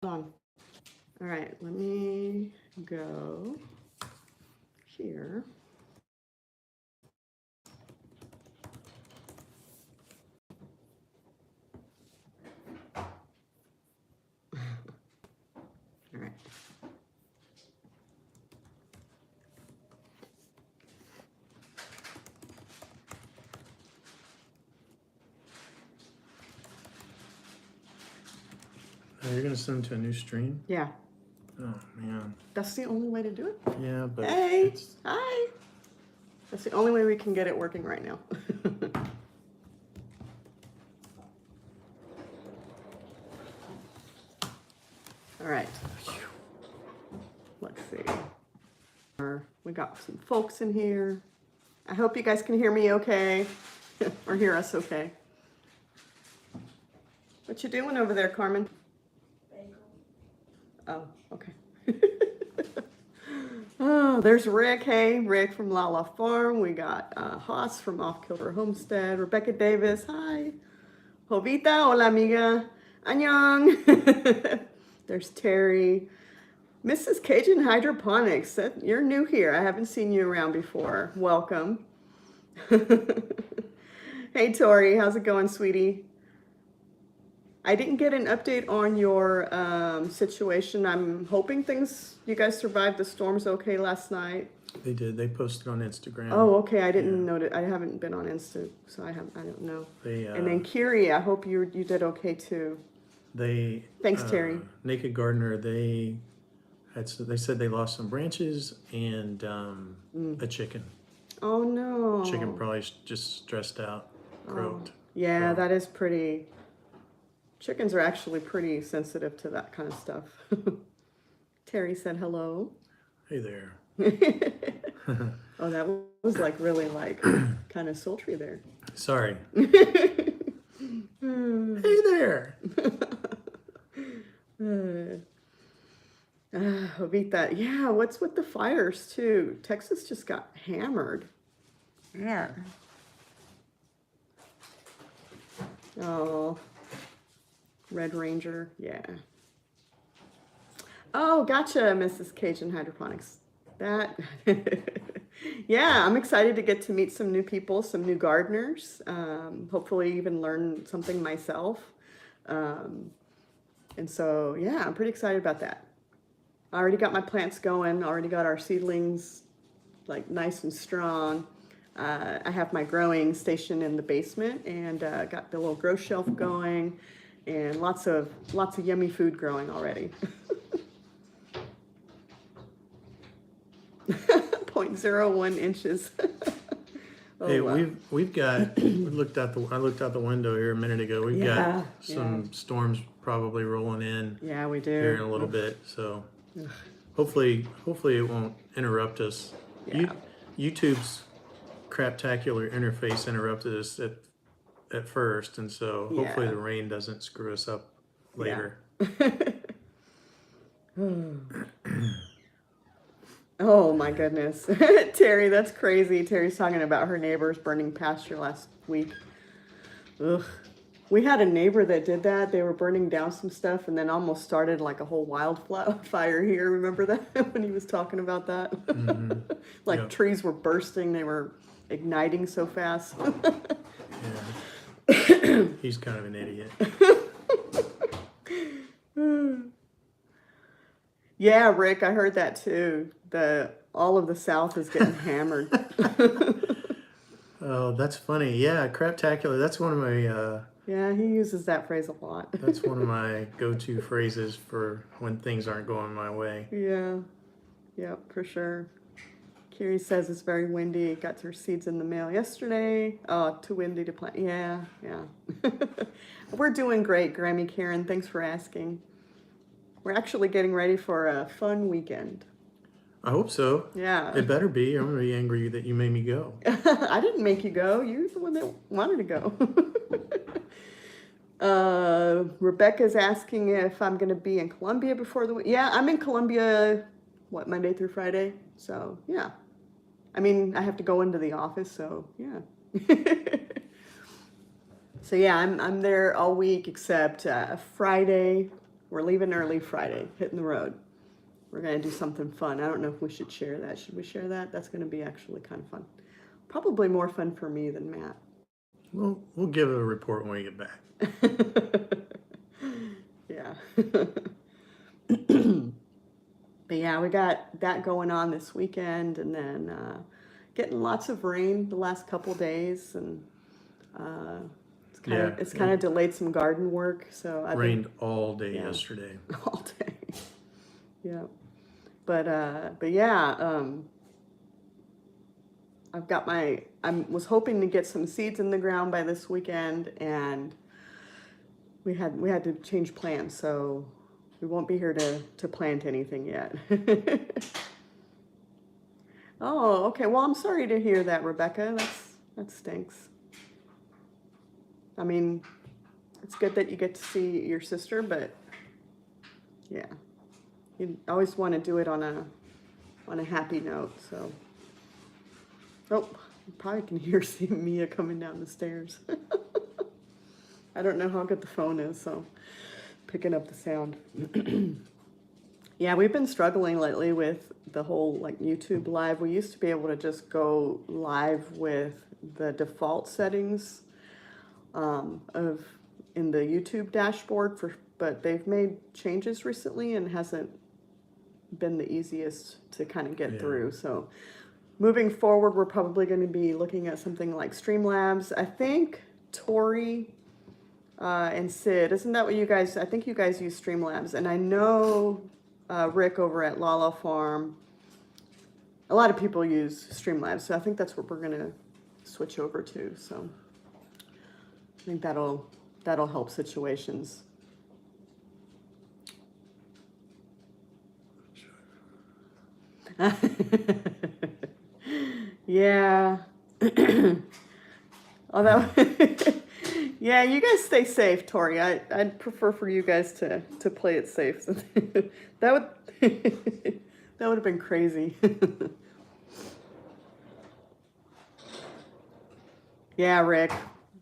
Hold on. All right, let me go here. All right. You're gonna send them to a new stream? Yeah. Oh man. That's the only way to do it? Yeah, but hey, hi. That's the only way we can get it working right now. All right. Let's see. We got some folks in here. I hope you guys can hear me okay, or hear us okay. What you doing over there, Carmen? Bagel. Oh, okay. Oh, there's Rick. Hey, Rick from Lala Farm. We got Haas from Off Kilter Homestead. Rebecca Davis. Hi. Jovita. Hola, amiga. Annyeong. There's Terry. Mrs. Cajun Hydroponics. You're new here. I haven't seen you around before. Welcome. Hey, Tori. How's it going, sweetie? I didn't get an update on your situation. I'm hoping you guys survived the storms okay last night. they did. They posted on Instagram. Oh, okay. I didn't know that. I haven't been on Insta, so I don't know. And then Kiri, I hope you did okay too. Thanks, Terry. Naked Gardener. They said they lost some branches and a chicken. Oh no. Chicken probably just stressed out, croaked. Yeah, that is pretty. Chickens are actually pretty sensitive to that kind of stuff. Terry said hello. Hey there. Oh, that was really kind of sultry there. Sorry. Hey there. Jovita, yeah, what's with the fires too? Texas just got hammered. Yeah. Oh, Red Ranger, yeah. Oh, gotcha, Mrs. Cajun Hydroponics. That, yeah, I'm excited to get to meet some new people, some new gardeners. Hopefully even learn something myself. And so, yeah, I'm pretty excited about that. I already got my plants going, already got our seedlings nice and strong. I have my growing station in the basement and got the little grow shelf going and lots of yummy food growing already. 0.01 inches. Oh, hey, wow. we've got. I looked out the window here a minute ago. We've got some storms probably rolling in. Yeah, we do. Here in a little bit. So hopefully it won't interrupt us. Yeah. YouTube's craptacular interface interrupted us at first, and so hopefully the rain doesn't screw us up later. Oh my goodness. Terry, that's crazy. Terry's talking about her neighbors burning pasture last week. Ugh. We had a neighbor that did that. They were burning down some stuff and then almost started a whole wildfire here. Remember that when he was talking about that? Mm-hmm. Trees were bursting. They were igniting so fast. Yeah. He's kind of an idiot. Yeah, Rick, I heard that too. All of the South is getting hammered. Oh, that's funny. Yeah, craptacular. That's one of my... yeah, he uses that phrase a lot. That's one of my go-to phrases for when things aren't going my way. Yeah. Yep, for sure. Kiri says it's very windy. Got her seeds in the mail yesterday. Oh, too windy to plant. Yeah. We're doing great, Grammy Karen. Thanks for asking. We're actually getting ready for a fun weekend. I hope so. Yeah. It better be. I'm going to be angry that you made me go. I didn't make you go. You're the one that wanted to go. Rebecca's asking if I'm going to be in Columbia before the week. Yeah, I'm in Columbia, Monday through Friday? So, yeah. I mean, I have to go into the office, so, yeah. So, yeah, I'm there all week except Friday. we're leaving early Friday, hitting the road. We're going to do something fun. I don't know if we should share that. Should we share that? That's going to be actually kind of fun. Probably more fun for me than Matt. We'll give it a report when we get back. Yeah. But yeah, we got that going on this weekend, and then getting lots of rain the last couple days, and it's kind of delayed some garden work. So I rained all day yesterday. All day. Yeah. But yeah, I was hoping to get some seeds in the ground by this weekend, and we had to change plans, so we won't be here to plant anything yet. Oh, okay. Well, I'm sorry to hear that, Rebecca. That stinks. I mean, it's good that you get to see your sister, but yeah, you always want to do it on a happy note. So, oh, you probably can hear Mia coming down the stairs. I don't know how good the phone is, so picking up the sound. Yeah, we've been struggling lately with the whole like YouTube live. We used to be able to just go live with the default settings in the YouTube dashboard but they've made changes recently and hasn't been the easiest to kind of get through. So moving forward, we're probably going to be looking at something like Streamlabs. I think Tori and Sid, isn't that what you guys, I think you guys use Streamlabs, and I know Rick over at Lala Farm, a lot of people use Streamlabs, so I think that's what we're going to switch over to. So I think that'll help situations. Yeah. Although, yeah, you guys stay safe, Tori. I'd prefer for you guys to play it safe. That would that would have been crazy. Yeah, Rick.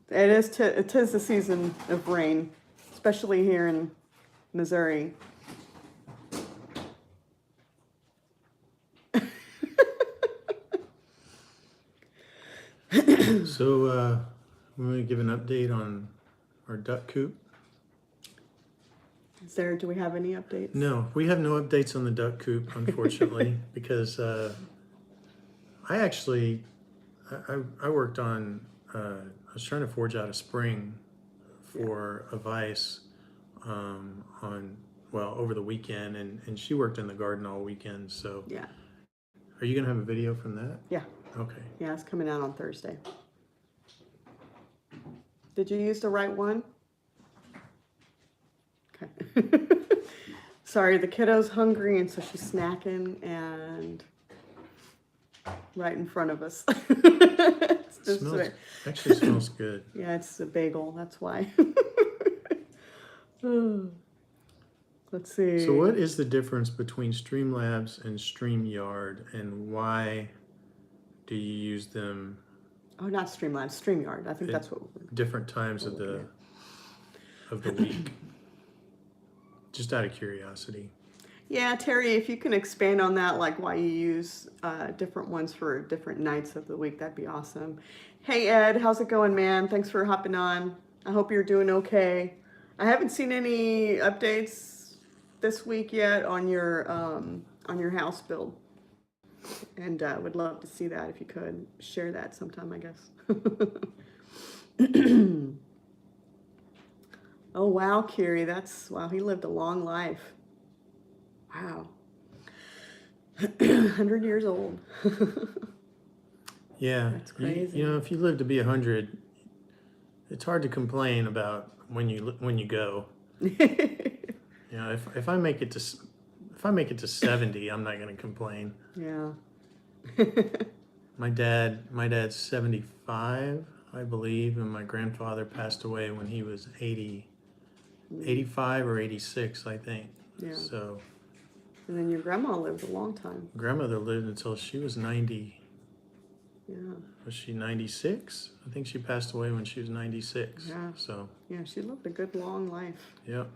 It is the season of rain, especially here in Missouri. So, I'm going to give an update on our duck coop. Do we have any updates? No, we have no updates on the duck coop, unfortunately, because I worked on, I was trying to forge out a spring for a vise over the weekend, and she worked in the garden all weekend. So yeah. Are you going to have a video from that? Yeah. Okay. Yeah, it's coming out on Thursday. Did you use the right one? Okay. Sorry, the kiddo's hungry, and so she's snacking and right in front of us. Actually smells good. Yeah, it's a bagel, that's why. Let's see. So what is the difference between Streamlabs and StreamYard, and why do you use them? Oh, not Streamlabs, StreamYard. I think that's what different times of the week. Just out of curiosity. Yeah, Terry, if you can expand on that, like why you use different ones for different nights of the week, that'd be awesome. Hey, Ed, how's it going, man? Thanks for hopping on. I hope you're doing okay. I haven't seen any updates this week yet on your house build, and would love to see that if you could share that sometime, I guess. Oh wow, Kiri, wow, he lived a long life. Wow. 100 years old. Yeah. That's crazy. You know, if you live to be 100, it's hard to complain about when you go. You know, if I make it to 70, I'm not going to complain. Yeah. My dad's 75, I believe, and my grandfather passed away when he was 85 or 86, I think. Yeah. So. And then your grandma lived a long time. Grandmother lived until she was 90. Yeah. Was she 96? I think she passed away when she was 96. Yeah. So. Yeah, she lived a good long life. Yep.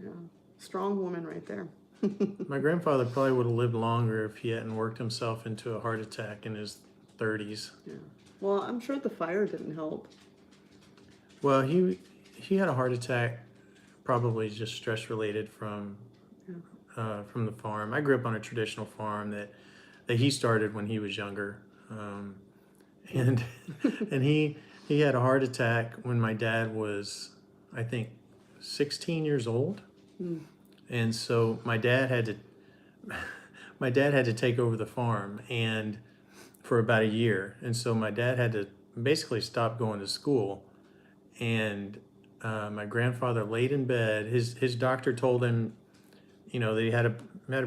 Yeah. Strong woman right there. My grandfather probably would have lived longer if he hadn't worked himself into a heart attack in his 30s. Yeah. Well, I'm sure the fire didn't help. Well, he had a heart attack, probably just stress related from the farm. I grew up on a traditional farm that he started when he was younger, and and he had a heart attack when my dad was, I think, 16 years old, Mm. and so my dad had to take over the farm and for about a year, and so my dad had to basically stop going to school, and my grandfather laid in bed. His doctor told him, that he had a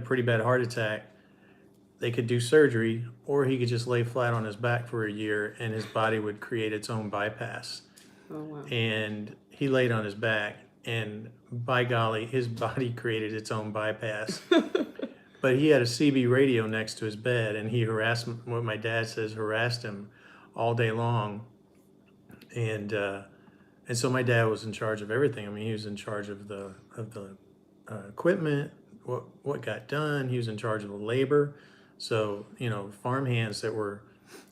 pretty bad heart attack. They could do surgery, or he could just lay flat on his back for a year, and his body would create its own bypass. Oh, wow. And he laid on his back, and by golly, his body created its own bypass. But he had a CB radio next to his bed, and he harassed him, what my dad says, harassed him all day long. And so my dad was in charge of everything. I mean, he was in charge of the equipment, what got done. He was in charge of the labor. So, farm hands that were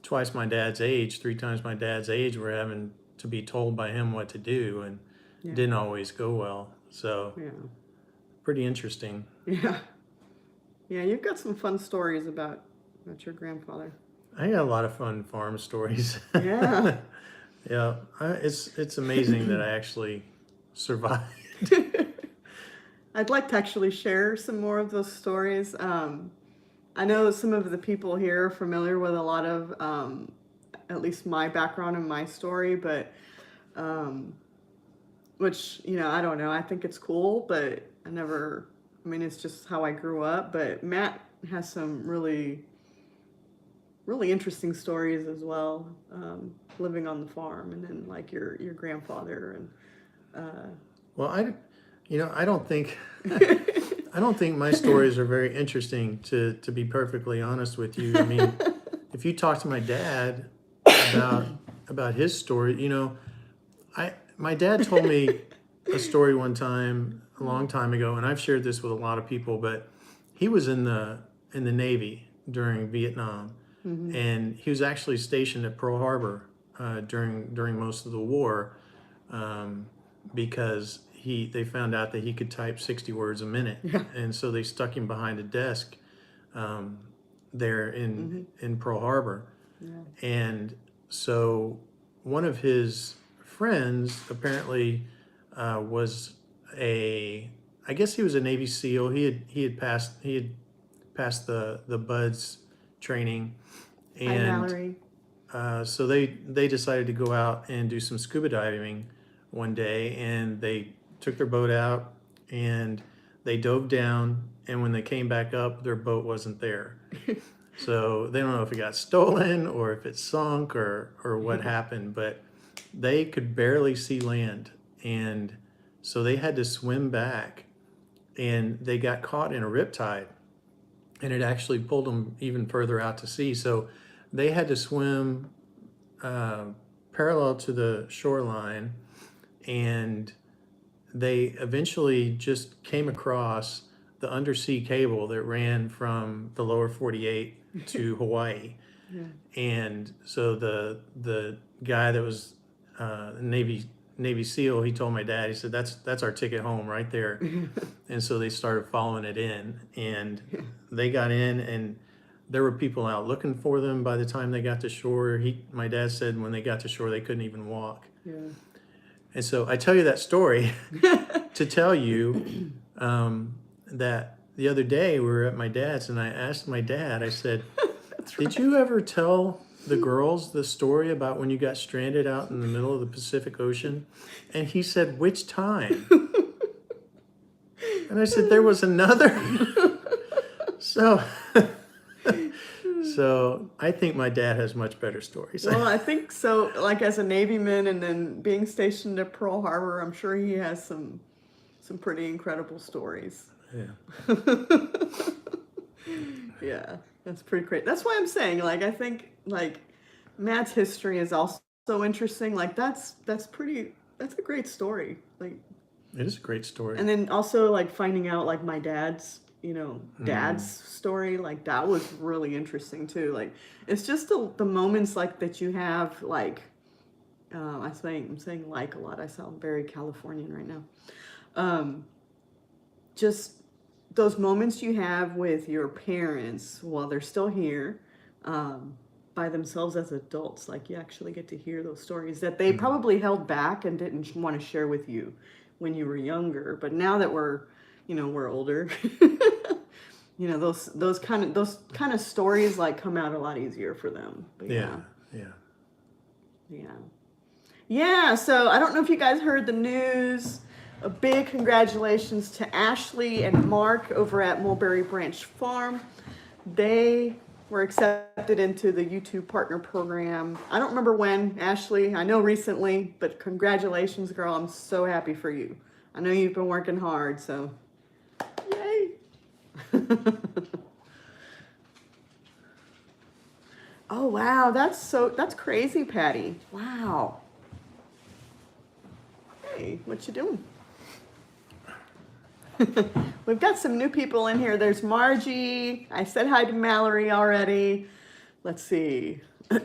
twice my dad's age, 3 times my dad's age, were having to be told by him what to do, and Yeah. didn't always go well. So, Yeah. pretty interesting. Yeah. Yeah, you've got some fun stories about your grandfather. I got a lot of fun farm stories. Yeah. Yeah, it's amazing that I actually survived. I'd like to actually share some more of those stories. I know some of the people here are familiar with a lot of, at least my background and my story, but which, I don't know. I think it's cool, but it's just how I grew up. But Matt has some really, really interesting stories as well, living on the farm, and then like your grandfather and. Well, I don't think I don't think my stories are very interesting, to be perfectly honest with you. I mean, if you talk to my dad about his story, my dad told me a story one time a long time ago, and I've shared this with a lot of people, but he was in the Navy during Vietnam, Mm-hmm. and he was actually stationed at Pearl Harbor during most of the war, because they found out that he could type 60 words a minute, Yeah. and so they stuck him behind a desk there in Pearl Harbor. Yeah. And so one of his friends apparently was I guess he was a Navy SEAL. He had passed the BUDS training, Hi, and Mallory. so they decided to go out and do some scuba diving one day, and they took their boat out and they dove down, and when they came back up, their boat wasn't there. So they don't know if it got stolen or if it sunk or what happened, but they could barely see land, and so they had to swim back, and they got caught in a riptide, and it actually pulled them even further out to sea. So they had to swim parallel to the shoreline, and they eventually just came across the undersea cable that ran from the lower 48 to Hawaii. Yeah. And so the guy that was Navy SEAL, he told my dad, he said, that's our ticket home right there. And so they started following it in, and they got in, and there were people out looking for them by the time they got to shore. My dad said when they got to shore, they couldn't even walk. Yeah. And so I tell you that story to tell you that the other day we were at my dad's, and I asked my dad, I said, did you ever tell the girls the story about when you got stranded out in the middle of the Pacific Ocean? And he said, which time? And I said, there was another. So I think my dad has much better stories. Well, I think so. Like as a Navyman and then being stationed at Pearl Harbor, I'm sure he has some pretty incredible stories. Yeah. Yeah, that's pretty great. That's why I'm saying, like, I think like Matt's history is also interesting. Like that's a great story. Like, It is a great story. And then also like finding out like my dad's, dad's story, like that was really interesting too. Like it's just the moments like that you have like, I'm saying like a lot. I sound very Californian right now. Just those moments you have with your parents while they're still here, by themselves as adults, like you actually get to hear those stories that they probably held back and didn't want to share with you when you were younger. But now that we're older, those kind of stories like come out a lot easier for them. But Yeah. yeah. So I don't know if you guys heard the news. A big congratulations to Ashley and Mark over at Mulberry Branch Farm. They were accepted into the YouTube Partner Program. I don't remember when, Ashley. I know recently, but congratulations, girl. I'm so happy for you. I know you've been working hard, so yay. Oh, wow. That's crazy, Patty. Wow. Hey, what you doing? We've got some new people in here. There's Margie. I said hi to Mallory already. Let's see.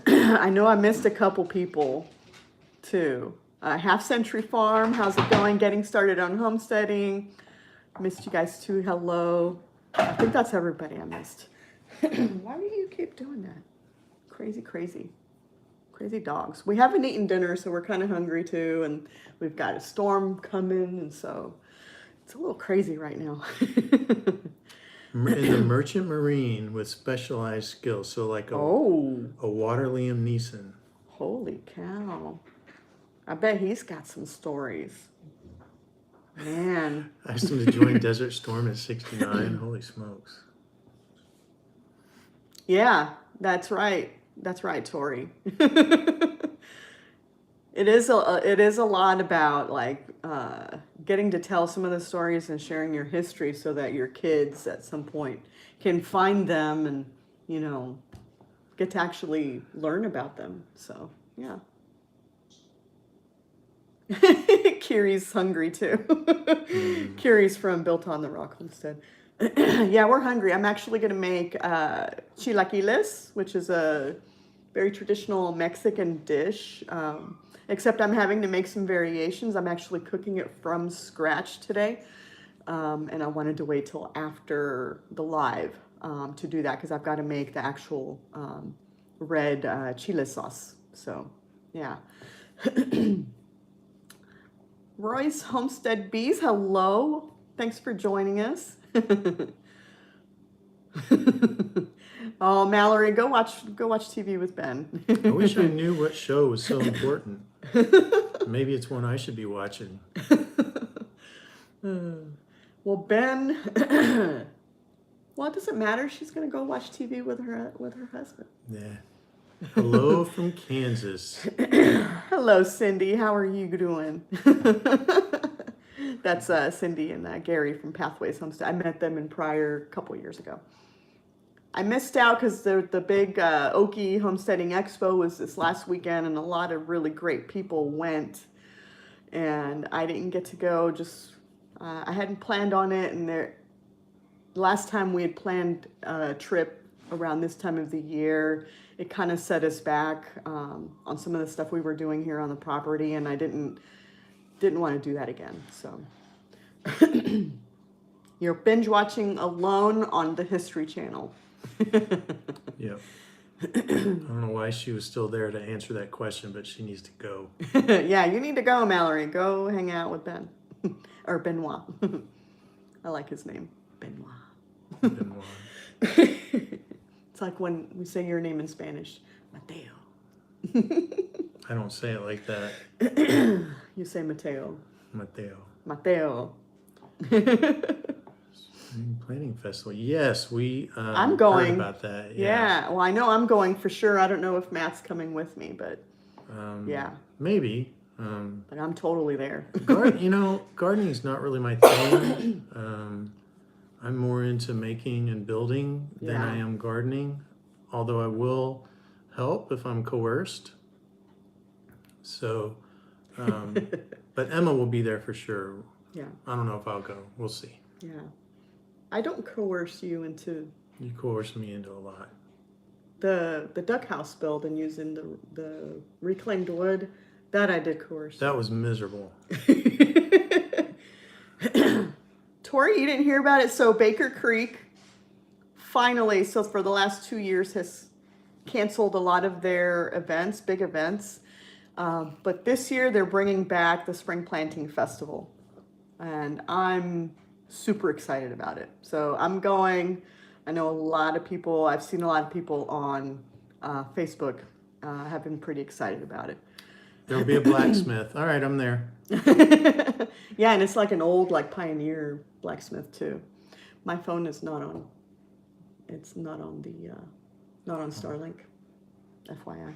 I know I missed a couple people too. Half Century Farm, how's it going? Getting started on homesteading. Missed you guys too. Hello. I think that's everybody I missed. Why do you keep doing that? Crazy dogs. We haven't eaten dinner, so we're kind of hungry too, and we've got a storm coming, and so it's a little crazy right now. In the merchant marine with specialized skills, so like a water Liam Neeson. Holy cow. I bet he's got some stories. Man. I asked him to join Desert Storm at 69. Holy smokes. Yeah, that's right. That's right, Tori. It is a lot about like getting to tell some of the stories and sharing your history so that your kids at some point can find them and get to actually learn about them. So yeah. Kiri's hungry too. Kiri's from Built on the Rock Homestead. Yeah, we're hungry. I'm actually going to make chilaquiles, which is a very traditional Mexican dish. Except I'm having to make some variations. I'm actually cooking it from scratch today. And I wanted to wait till after the live to do that because I've got to make the actual red chile sauce. So, yeah. Royce Homestead Bees, hello. Thanks for joining us. Oh, Mallory, go watch TV with Ben. I wish I knew what show was so important. Maybe it's one I should be watching. Well, Ben, well, it doesn't matter. She's gonna go watch TV with her husband. Yeah. Hello from Kansas. Hello, Cindy. How are you doing? That's Cindy and Gary from Pathways Homestead. I met them in prior couple years ago. I missed out because the big Okie Homesteading Expo was this last weekend, and a lot of really great people went, and I didn't get to go. Just I hadn't planned on it, and last time we had planned a trip around this time of the year, it kind of set us back on some of the stuff we were doing here on the property, and I didn't want to do that again. So you're binge watching alone on the History Channel. Yep. I don't know why she was still there to answer that question, but she needs to go. Yeah, you need to go, Mallory. Go hang out with Ben. Or Benoit. I like his name. Benoit. Benoit. It's like when we say your name in Spanish. Mateo. I don't say it like that. You say Mateo. Mateo. Mateo. Planning festival. Yes, we I'm going. heard about that. Yeah. Well, I know I'm going for sure. I don't know if Matt's coming with me, but yeah. Maybe. But I'm totally there. Gardening is not really my thing. I'm more into making and building than I am gardening, although I will help if I'm coerced. So, but Emma will be there for sure. Yeah. I don't know if I'll go. We'll see. Yeah. I don't coerce you into You coerced me into a lot. the duck house build and using the reclaimed wood. That I did coerce. That was miserable. Tori, you didn't hear about it? So Baker Creek finally, so for the last 2 years, has canceled a lot of their events, big events. But this year they're bringing back the Spring Planting Festival. And I'm super excited about it. So I'm going. I know a lot of people, I've seen a lot of people on Facebook have been pretty excited about it. There'll be a blacksmith. All right, I'm there. Yeah, and it's like an old, like Pioneer blacksmith too. My phone is not on. It's not on the, not on Starlink, FYI.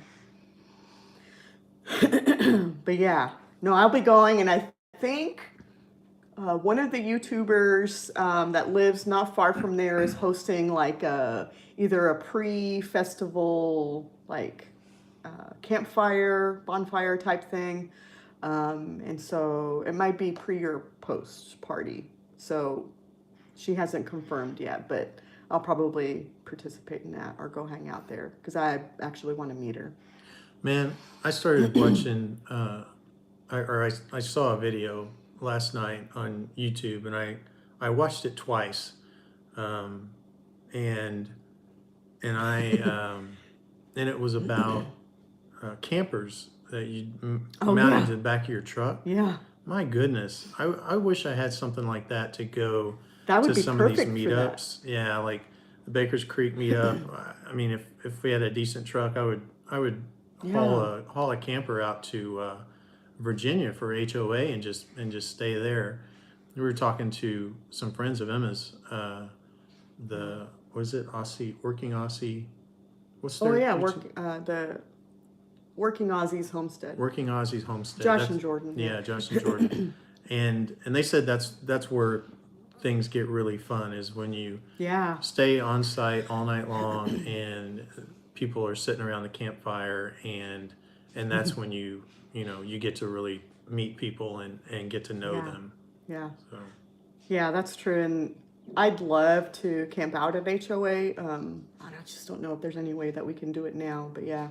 But yeah, no, I'll be going, and I think one of the YouTubers that lives not far from there is hosting like either a pre-festival like campfire, bonfire type thing. And so it might be pre or post party. So she hasn't confirmed yet, but I'll probably participate in that or go hang out there because I actually want to meet her. Man, I started watching, I saw a video last night on YouTube, and I watched it twice, and I and it was about campers that you mount into the back of your truck. Yeah. My goodness, I wish I had something like that to go That would to be some of these perfect for that. meetups. Yeah, like the Bakers Creek meetup. I mean, if we had a decent truck, I would haul a camper out to Virginia for HOA and just stay there. We were talking to some friends of Emma's. What is it, Aussie Working Aussie? What's their the Working Aussies Homestead. Working Aussies Homestead. Josh and Jordan. Yeah, Josh and Jordan. and they said that's where things get really fun, is when you stay on site all night long and people are sitting around the campfire, and that's when you get to really meet people and get to know them. Yeah. So. Yeah, that's true. And I'd love to camp out at HOA. I just don't know if there's any way that we can do it now, but yeah.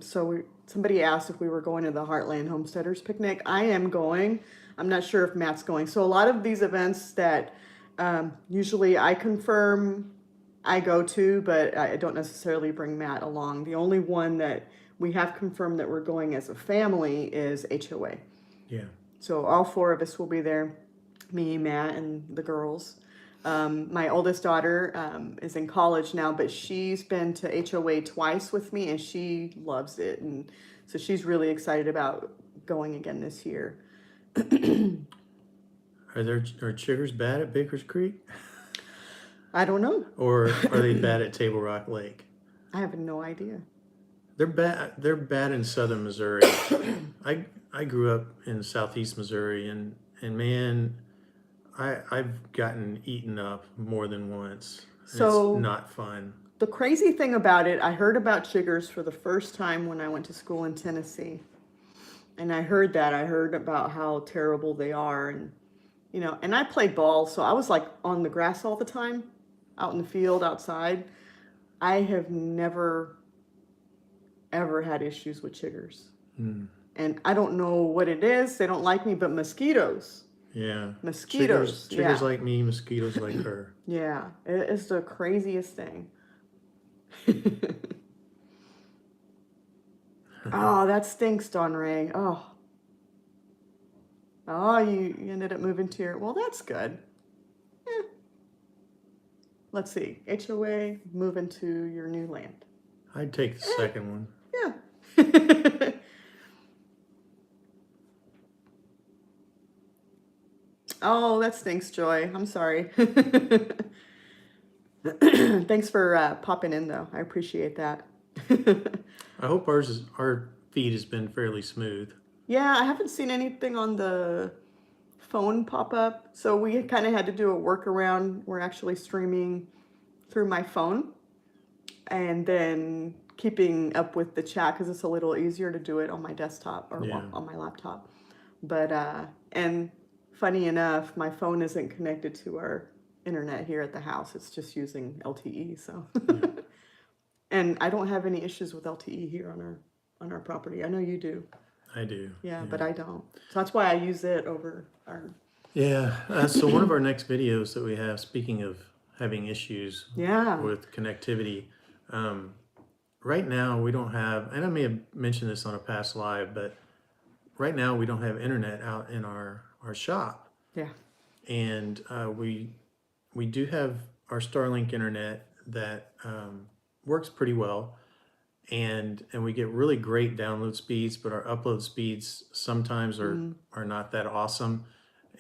So somebody asked if we were going to the Heartland Homesteaders Picnic. I am going. I'm not sure if Matt's going. So a lot of these events that usually I confirm I go to, but I don't necessarily bring Matt along. The only one that we have confirmed that we're going as a family is HOA. Yeah. So all four of us will be there, me, Matt, and the girls. My oldest daughter is in college now, but she's been to HOA twice with me, and she loves it. And so she's really excited about going again this year. Are chiggers bad at Baker's Creek? I don't know. Or are they bad at Table Rock Lake? I have no idea. They're bad. They're bad in southern Missouri. I grew up in southeast Missouri, and man, I've gotten eaten up more than once. So it's not fun. The crazy thing about it, I heard about chiggers for the first time when I went to school in Tennessee. And I heard about how terrible they are. And, and I played ball, so I was like on the grass all the time, out in the field, outside. I have never, ever had issues with chiggers. And I don't know what it is. They don't like me, but mosquitoes. Yeah. Mosquitoes. Chiggers like me, mosquitoes like her. Yeah. It's the craziest thing. Oh, that stinks, Don Ray. Oh, you ended up moving to your... Well, that's good. Let's see. HOA, move into your new land. I'd take the second one. Yeah. Oh, that stinks, Joy. I'm sorry. Thanks for popping in, though. I appreciate that. I hope our feed has been fairly smooth. Yeah, I haven't seen anything on the phone pop up. So we kind of had to do a workaround. We're actually streaming through my phone and then keeping up with the chat because it's a little easier to do it on my desktop or on my laptop. But, and funny enough, my phone isn't connected to our internet here at the house. It's just using LTE. So, Yeah, and I don't have any issues with LTE here on our property. I know you do. I do. Yeah, Yeah. but I don't. So that's why I use it over our. Yeah. So one of our next videos that we have, speaking of having issues Yeah. with connectivity, um, right now we don't have, and I may have mentioned this on a past live, but right now we don't have internet out in our shop, Yeah. and we do have our Starlink internet that works pretty well, and we get really great download speeds, but our upload speeds sometimes are not that awesome,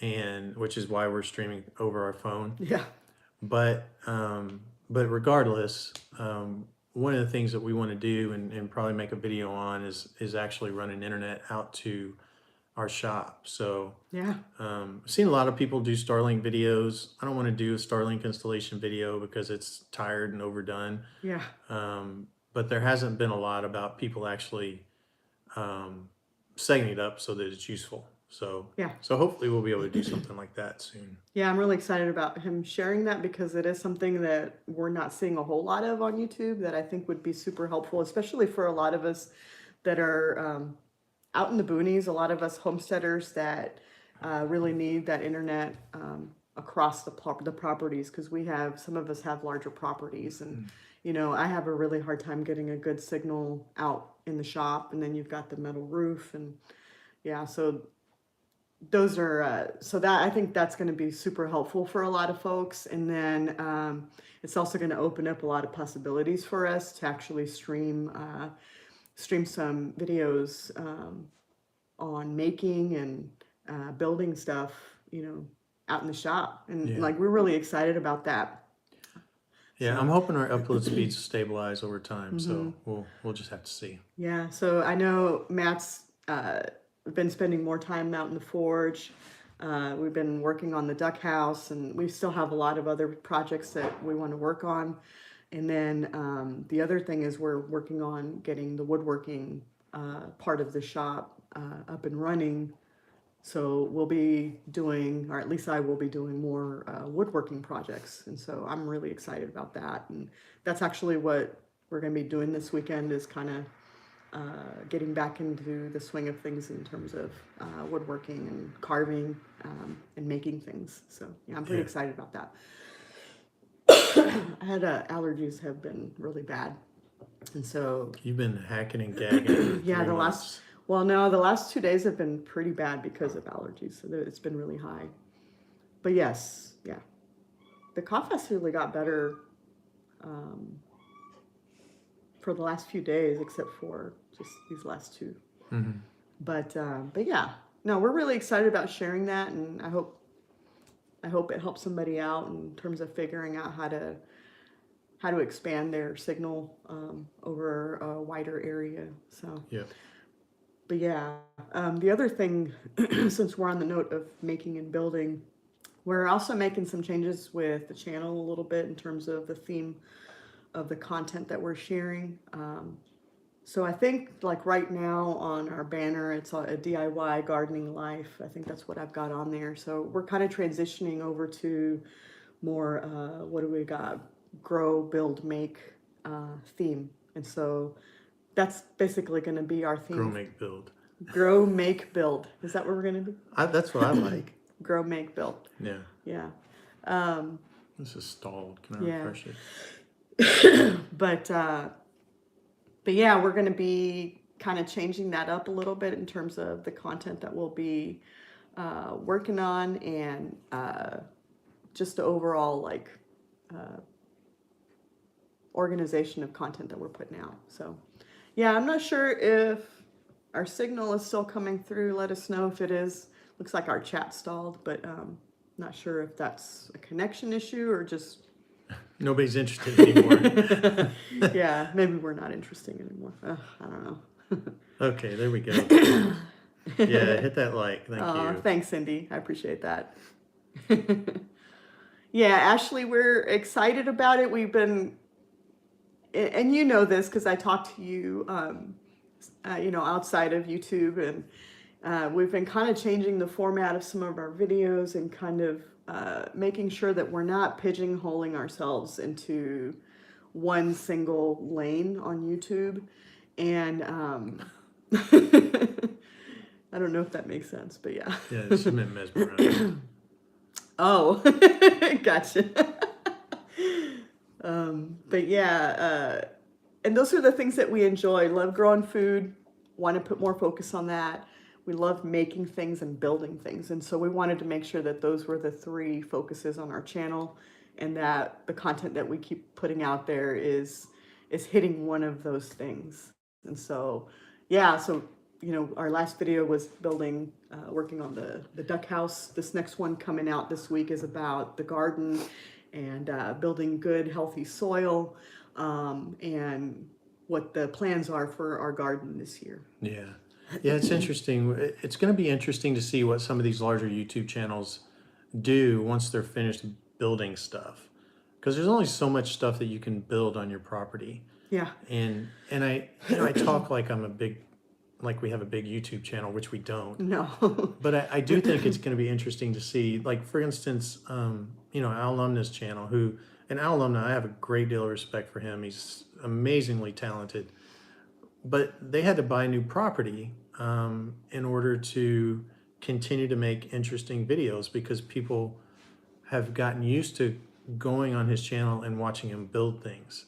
and which is why we're streaming over our phone. Yeah. But regardless, one of the things that we want to do and probably make a video on is actually running internet out to our shop. So Yeah. I've seen a lot of people do Starlink videos. I don't want to do a Starlink installation video because it's tired and overdone. Yeah. But there hasn't been a lot about people actually setting it up so that it's useful. So Yeah. so hopefully we'll be able to do something like that soon. Yeah, I'm really excited about him sharing that because it is something that we're not seeing a whole lot of on YouTube that I think would be super helpful, especially for a lot of us that are out in the boonies, a lot of us homesteaders that really need that internet across the properties because some of us have larger properties and I have a really hard time getting a good signal out in the shop, and then you've got the metal roof, and yeah, so those are so that I think that's going to be super helpful for a lot of folks, and then it's also going to open up a lot of possibilities for us to actually stream some videos on making and building stuff, out in the shop, and Yeah. like we're really excited about that. Yeah, So- I'm hoping our upload speeds stabilize over time. So we'll just have to see. Yeah, so I know Matt's been spending more time out in the forge. We've been working on the duck house, and we still have a lot of other projects that we want to work on. And then the other thing is we're working on getting the woodworking part of the shop up and running. So we'll be doing, or at least I will be doing more woodworking projects. And so I'm really excited about that. And that's actually what we're going to be doing this weekend is kind of getting back into the swing of things in terms of woodworking and carving and making things. So yeah, I'm pretty excited about that. I had allergies have been really bad. And so You've been hacking and gagging. yeah, the last 2 days have been pretty bad because of allergies. So it's been really high. But yes, yeah. The cough has really got better for the last few days, except for just these last two. Mm-hmm. But yeah, no, we're really excited about sharing that, and I hope it helps somebody out in terms of figuring out how to expand their signal over a wider area. So Yeah. But yeah, the other thing, since we're on the note of making and building, we're also making some changes with the channel a little bit in terms of the theme of the content that we're sharing. So I think like right now on our banner, it's a DIY gardening life. I think that's what I've got on there. So we're kind of transitioning over to more, what do we got? Grow, build, make theme. And so that's basically going to be our theme. Grow, make, build. Grow, make, build. Is that what we're going to do? That's what I like. Grow, make, build. Yeah. Yeah. This is stalled. Can I Yeah. refresh it? But yeah, we're going to be kind of changing that up a little bit in terms of the content that we'll be working on, and just the overall like organization of content that we're putting out. So yeah, I'm not sure if our signal is still coming through. Let us know if it is. Looks like our chat stalled, but not sure if that's a connection issue or just Nobody's interested anymore. yeah, maybe we're not interesting anymore. I don't know. Okay, there we go. Yeah, hit that like. Thank you. Thanks, Cindy. I appreciate that. Yeah, Ashley, we're excited about it. We've been, and you know this because I talked to you, outside of YouTube, We've been kind of changing the format of some of our videos and kind of making sure that we're not pigeonholing ourselves into one single lane on YouTube. And I don't know if that makes sense, but yeah. Yeah, she meant mesmerizing. Oh, gotcha. But yeah, and those are the things that we enjoy. Love growing food, want to put more focus on that. We love making things and building things. And so we wanted to make sure that those were the three focuses on our channel, and that the content that we keep putting out there is hitting one of those things. And so, yeah, so our last video was building, working on the duck house. This next one coming out this week is about the garden and building good, healthy soil, and what the plans are for our garden this year. Yeah. Yeah, it's interesting. It's going to be interesting to see what some of these larger YouTube channels do once they're finished building stuff. Because there's only so much stuff that you can build on your property. Yeah. And I talk like like we have a big YouTube channel, which we don't. No. But I do think it's going to be interesting to see, like, for instance, Al Alumna's channel, and Al Alumna, I have a great deal of respect for him. He's amazingly talented. But they had to buy new property in order to continue to make interesting videos, because people have gotten used to going on his channel and watching him build things.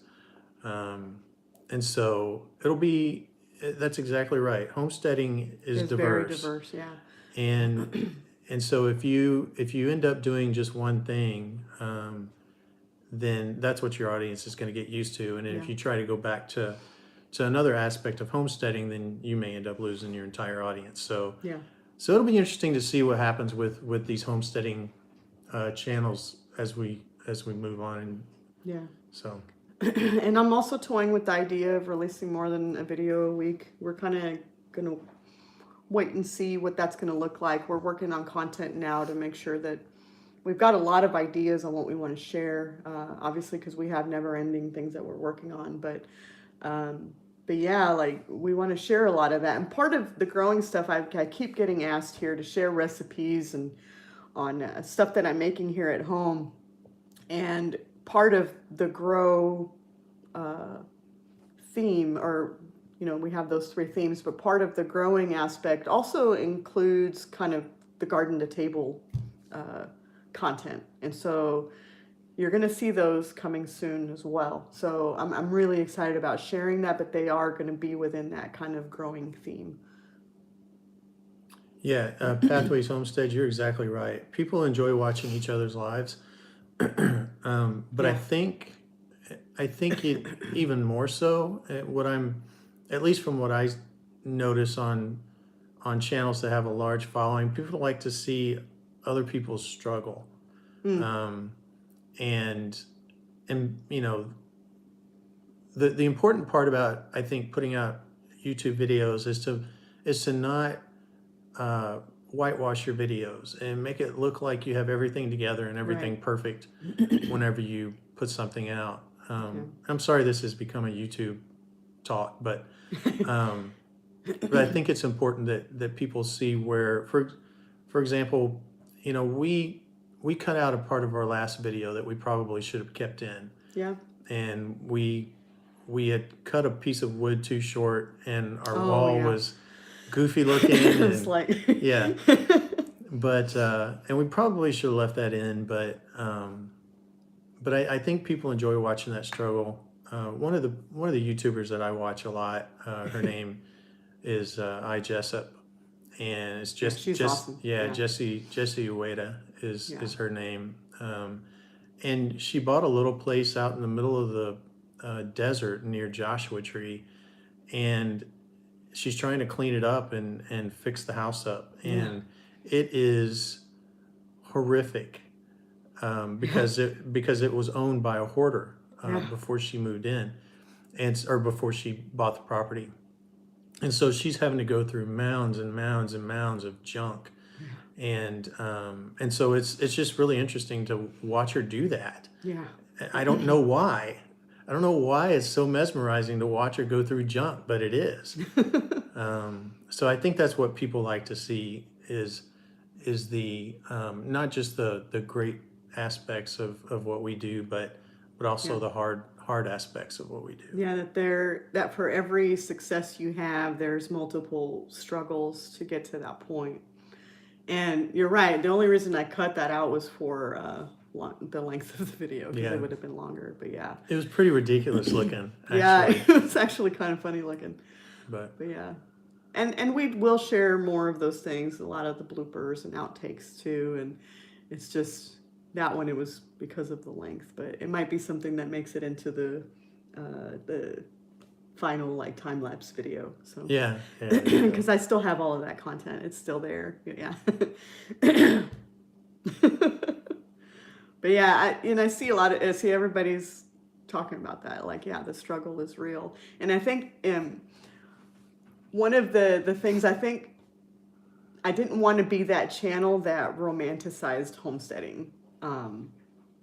And so that's exactly right. Homesteading is diverse. Very diverse, yeah. And so if you end up doing just one thing, then that's what your audience is going to get used to. And if you try to go back to another aspect of homesteading, then you may end up losing your entire audience. So it'll be interesting to see what happens with these homesteading channels as we move on. So. And I'm also toying with the idea of releasing more than a video a week. We're kind of going to wait and see what that's going to look like. We're working on content now to make sure that we've got a lot of ideas on what we want to share, obviously, because we have never-ending things that we're working on. But yeah, like, we want to share a lot of that. And part of the growing stuff, I keep getting asked here to share recipes and on stuff that I'm making here at home. And part of the grow theme, or we have those three themes, but part of the growing aspect also includes kind of the garden to table content. And so you're going to see those coming soon as well. So I'm really excited about sharing that, but they are going to be within that kind of growing theme. Yeah, Pathways Homestead, you're exactly right. People enjoy watching each other's lives. But I think it even more so, at least from what I notice on channels that have a large following, people like to see other people's struggle. And the important part about, I think, putting out YouTube videos is to not whitewash your videos and make it look like you have everything together and everything perfect whenever you put something out. I'm sorry this has become a YouTube talk, but I think it's important that people see where, for example, we cut out a part of our last video that we probably should have kept in. Yeah. And we had cut a piece of wood too short, and our wall was goofy looking. It's like but and we probably should have left that in, but I think people enjoy watching that struggle. One of the YouTubers that I watch a lot, her name is I Jessup, and it's she's awesome. Jessie Ueda is her name, and she bought a little place out in the middle of the desert near Joshua Tree, and she's trying to clean it up and fix the house up, and it is horrific, because it was owned by a hoarder before she moved in, or before she bought the property, and so she's having to go through mounds and mounds and mounds of junk, and so it's just really interesting to watch her do that. Yeah, I don't know why. I don't know why it's so mesmerizing to watch her go through junk, but it is. So I think that's what people like to see is the not just the great aspects of what we do, but also Yeah. the hard aspects of what we do. Yeah, that for every success you have, there's multiple struggles to get to that point. And you're right. The only reason I cut that out was for the length of the video because Yeah. it would have been longer. But yeah, It was pretty ridiculous looking, yeah, actually. it was actually kind of funny looking. But Yeah, and we will share more of those things, a lot of the bloopers and outtakes too. And it's just that one. It was because of the length, but it might be something that makes it into the final like time lapse video. So yeah. because I still have all of that content, it's still there. Yeah. But yeah, I see I see everybody's talking about that. Like, yeah, the struggle is real, and I think one of the things I think I didn't want to be that channel that romanticized homesteading.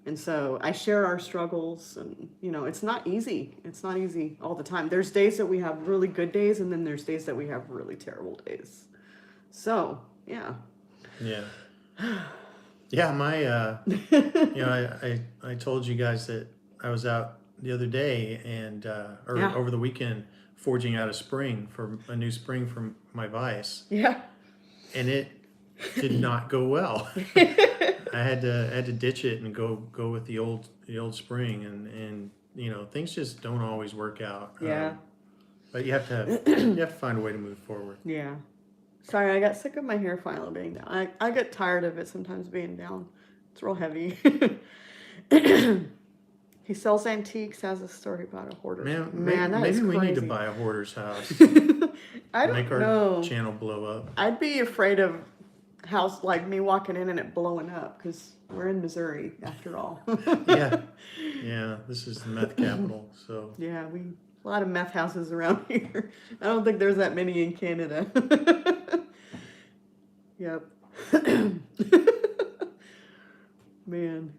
And so I share our struggles, and it's not easy. It's not easy all the time. There's days that we have really good days, and then there's days that we have really terrible days. So, yeah. Yeah. Yeah, I told you guys that I was out the other day and over the weekend forging out a new spring for my vise. Yeah. And it did not go well. I had to ditch it and go with the old spring, and things just don't always work out. Yeah. But you have to find a way to move forward. Yeah. Sorry, I got sick of my hair finally being down. I get tired of it sometimes being down. It's real heavy. He sells antiques, has a story about a hoarder. Man, that is maybe we crazy. need to buy a hoarder's house. I don't Make our know. channel blow up. I'd be afraid of house like me walking in and it blowing up because we're in Missouri after all. Yeah. This is the meth capital, so Yeah, a lot of meth houses around here. I don't think there's that many in Canada. Yep. Man.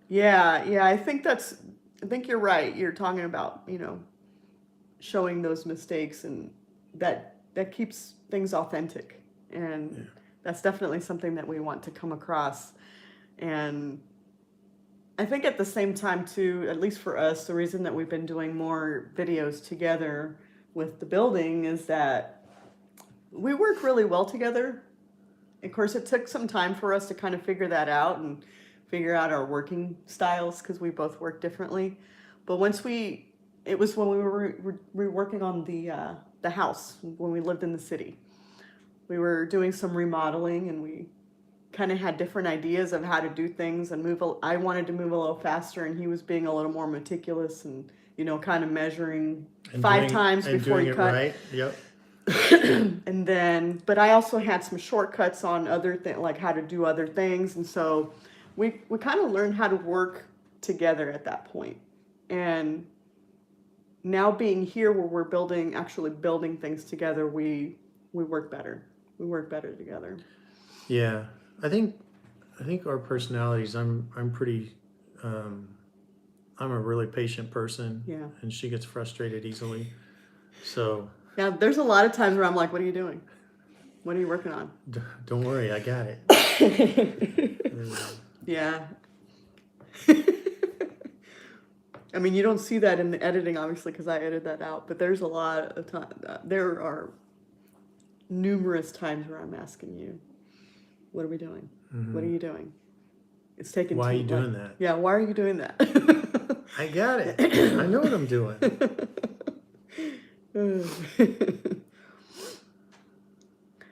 Yeah, I think you're right. You're talking about, showing those mistakes, and that keeps things authentic. And that's definitely something that we want to come across. And I think at the same time too, at least for us, the reason that we've been doing more videos together with the building is that we work really well together. Of course, it took some time for us to kind of figure that out and figure out our working styles because we both work differently. But it was when we were working on the house when we lived in the city. We were doing some remodeling, and we kind of had different ideas of how to do things and move. I wanted to move a little faster, and he was being a little more meticulous and kind of measuring and 5 times before he cut. Right. Yep. And then, but I also had some shortcuts on other things, like how to do other things, and so we kind of learned how to work together at that point. And now being here where we're actually building things together, we work better. We work better together. Yeah, I think our personalities. I'm pretty. I'm a really patient person. Yeah. And she gets frustrated easily. So. Yeah, there's a lot of times where I'm like, "What are you doing? What are you working on?" Don't worry, I got it. Yeah. I mean, you don't see that in the editing, obviously, because I edit that out. But there's a lot of time. There are numerous times where I'm asking you, "What are we doing? Mm-hmm. What are you doing?" It's taking. Why are you doing that? Yeah, why are you doing that? I got it. I know what I'm doing.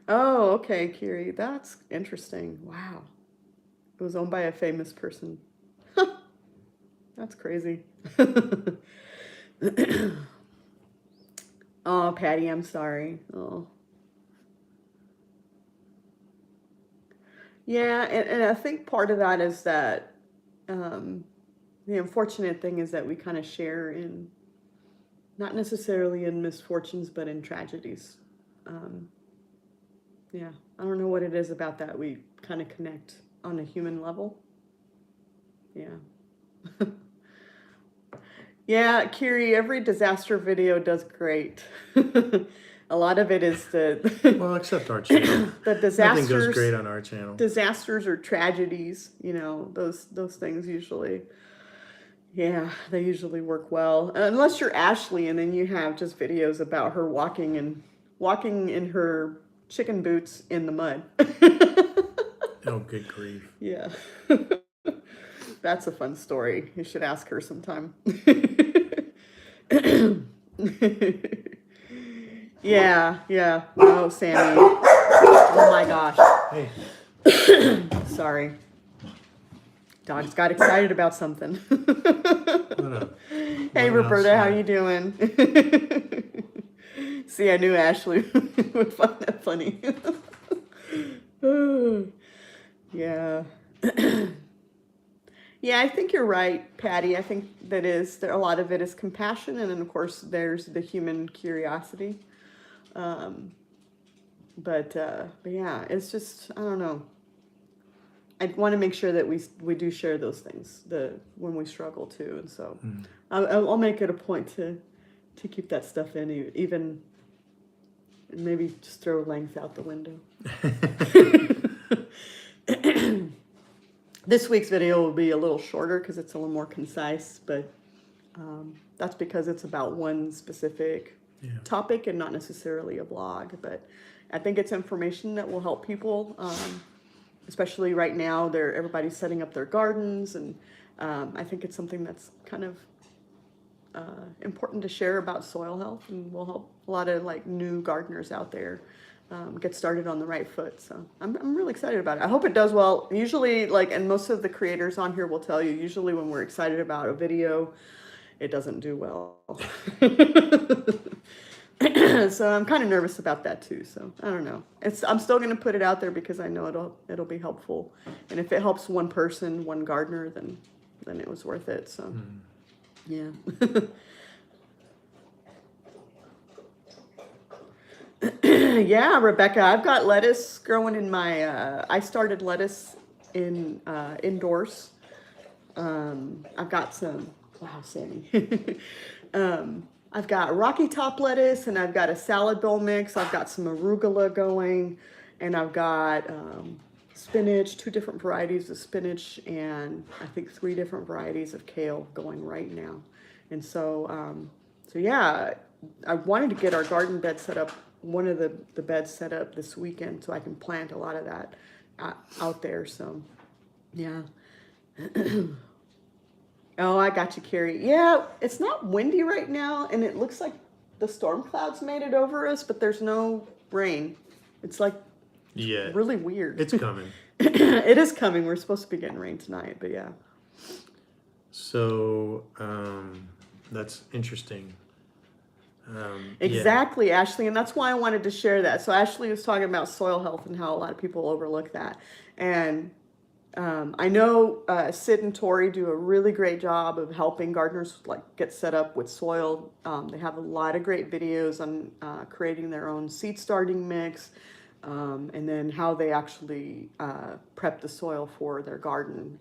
Oh, okay, Kiri. That's interesting. Wow. It was owned by a famous person. That's crazy. Oh, Patty, I'm sorry. Oh. Yeah, and I think part of that is that the unfortunate thing is that we kind of share in, not necessarily in misfortunes, but in tragedies. Yeah, I don't know what it is about that. We kind of connect on a human level. Yeah. Yeah, Kiri, every disaster video does great. A lot of it is Well, except our channel. the Nothing goes disasters. great on our channel. Disasters or tragedies, those things usually, yeah, they usually work well. Unless you're Ashley, and then you have just videos about her walking in her chicken boots in the mud. Oh, good grief. Yeah. That's a fun story. You should ask her sometime. Yeah, yeah. Oh, Sammy. Oh my gosh. Hey, Sorry. Dogs got excited about something. Hey, Roberta, how you doing? See, I knew Ashley would find that funny. Yeah. Yeah, I think you're right, Patty. I think there a lot of it is compassion, and then of course there's the human curiosity. Um, but yeah, it's just I don't know. I want to make sure that we do share those things when we struggle too, and so I'll make it a point to keep that stuff in, even maybe just throw length out the window. This week's video will be a little shorter because it's a little more concise, but that's because it's about one specific topic and not necessarily a blog. But I think it's information that will help people, especially right now. Everybody's setting up their gardens, and I think it's something that's kind of important to share about soil health, and will help a lot of like new gardeners out there get started on the right foot. So I'm really excited about it. I hope it does well. Usually, and most of the creators on here will tell you, usually when we're excited about a video, it doesn't do well. So I'm kind of nervous about that too. So I don't know. I'm still going to put it out there because I know it'll be helpful. And if it helps one person, one gardener, then it was worth it. So yeah. Yeah, Rebecca, I've got lettuce growing in my, I started lettuce indoors. I've got some, wow, Sammy. I've got Rocky Top lettuce, and I've got a salad bowl mix. I've got some arugula going, and I've got spinach, 2 different varieties of spinach, and I think 3 different varieties of kale going right now. And so yeah, I wanted to get our garden bed set up, one of the beds set up this weekend, so I can plant a lot of that out there. So yeah. Oh, I got you, Carrie. Yeah, it's not windy right now, and it looks like the storm clouds made it over us, but there's no rain. It's like really weird. It's coming. It is coming. We're supposed to be getting rain tonight, but yeah. So that's interesting. Exactly, yeah. Ashley, and that's why I wanted to share that. So Ashley was talking about soil health and how a lot of people overlook that. And I know Sid and Tori do a really great job of helping gardeners get set up with soil. They have a lot of great videos on creating their own seed starting mix, and then how they actually prep the soil for their garden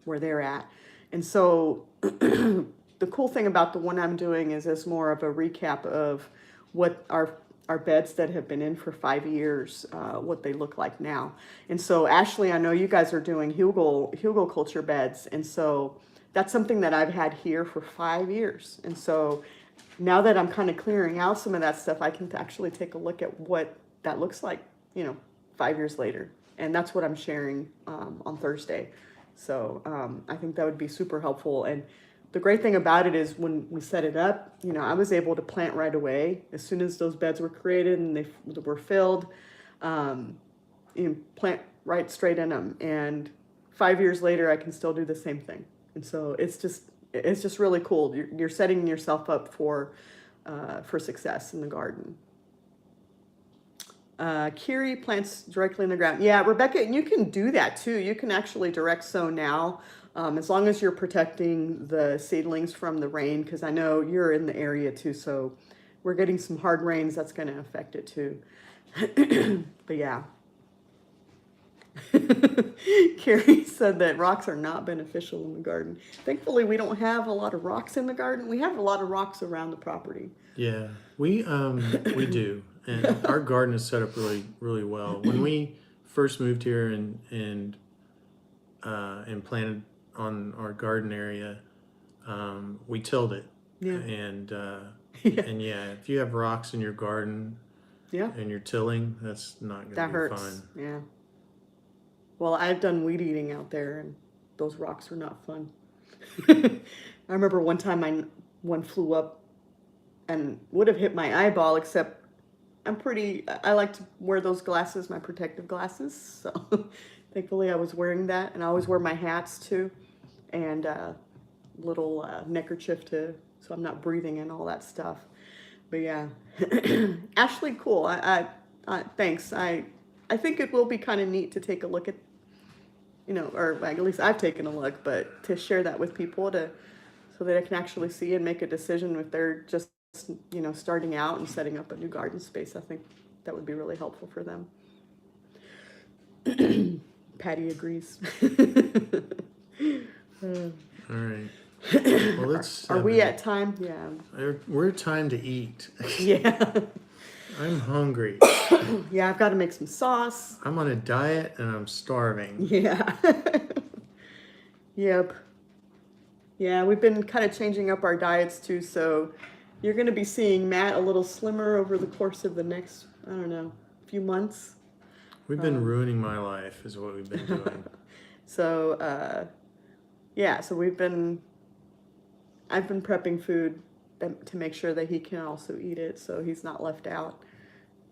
where they're at. And so the cool thing about the one I'm doing is it's more of a recap of what our beds that have been in for 5 years, what they look like now. And so Ashley, I know you guys are doing hugel culture beds, and so that's something that I've had here for 5 years. And so now that I'm kind of clearing out some of that stuff, I can actually take a look at what that looks like, 5 years later. And that's what I'm sharing on Thursday. So I think that would be super helpful. And the great thing about it is when we set it up, I was able to plant right away. As soon as those beds were created and they were filled, plant right straight in them. And 5 years later, I can still do the same thing. And so it's just really cool. You're setting yourself up for success in the garden. Kiri plants directly in the ground. Yeah, Rebecca, you can do that too. You can actually direct sow now. As long as you're protecting the seedlings from the rain, because I know you're in the area too, so we're getting some hard rains, that's going to affect it too. But yeah. Carrie said that rocks are not beneficial in the garden. Thankfully, we don't have a lot of rocks in the garden. We have a lot of rocks around the property. Yeah, we do, and our garden is set up really well. When we first moved here and planted on our garden area, we tilled it, Yeah. and Yeah. and yeah, if you have rocks in your garden Yeah. and you're tilling, that's not going to That be hurts. fun. Yeah. Well, I've done weed eating out there, and those rocks are not fun. I remember one time one flew up and would have hit my eyeball, except I like to wear those glasses, my protective glasses. So thankfully I was wearing that, and I always wear my hats too, and little neckerchief so I'm not breathing in all that stuff. But yeah, Ashley, cool. Thanks. I think it will be kind of neat to take a look at, or like, at least I've taken a look, but to share that with people so that I can actually see and make a decision if they're just, starting out and setting up a new garden space. I think that would be really helpful for them. Patty agrees. All right. Well, it's Are we at time? Yeah. we're time to eat. Yeah. I'm hungry. Yeah, I've got to make some sauce. I'm on a diet and I'm starving. Yeah. Yep. Yeah, we've been kind of changing up our diets too, so you're going to be seeing Matt a little slimmer over the course of the next, I don't know, few months. We've been ruining my life, is what we've been doing. So, yeah, so I've been prepping food to make sure that he can also eat it, so he's not left out.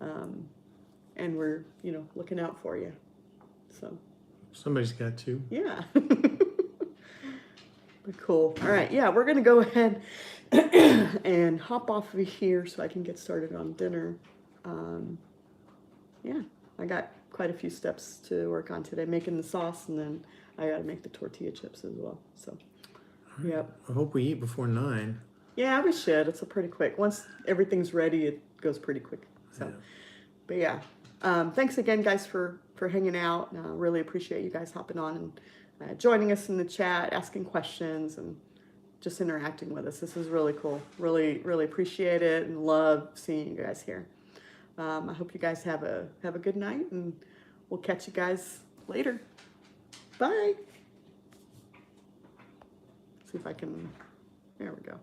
And we're, looking out for you. So. Somebody's got to. Yeah. But cool. All right. Yeah, we're going to go ahead and hop off of here so I can get started on dinner. Yeah, I got quite a few steps to work on today, making the sauce, and then I got to make the tortilla chips as well. So, yep. I hope we eat before 9. Yeah, we should. It's a pretty quick. Once everything's ready, it goes pretty quick. So, Yeah. But yeah, thanks again, guys, for hanging out. Really appreciate you guys hopping on and joining us in the chat, asking questions, and just interacting with us. This is really cool. Really, really appreciate it and love seeing you guys here. I hope you guys have a good night, and we'll catch you guys later. Bye. See if I can. There we go.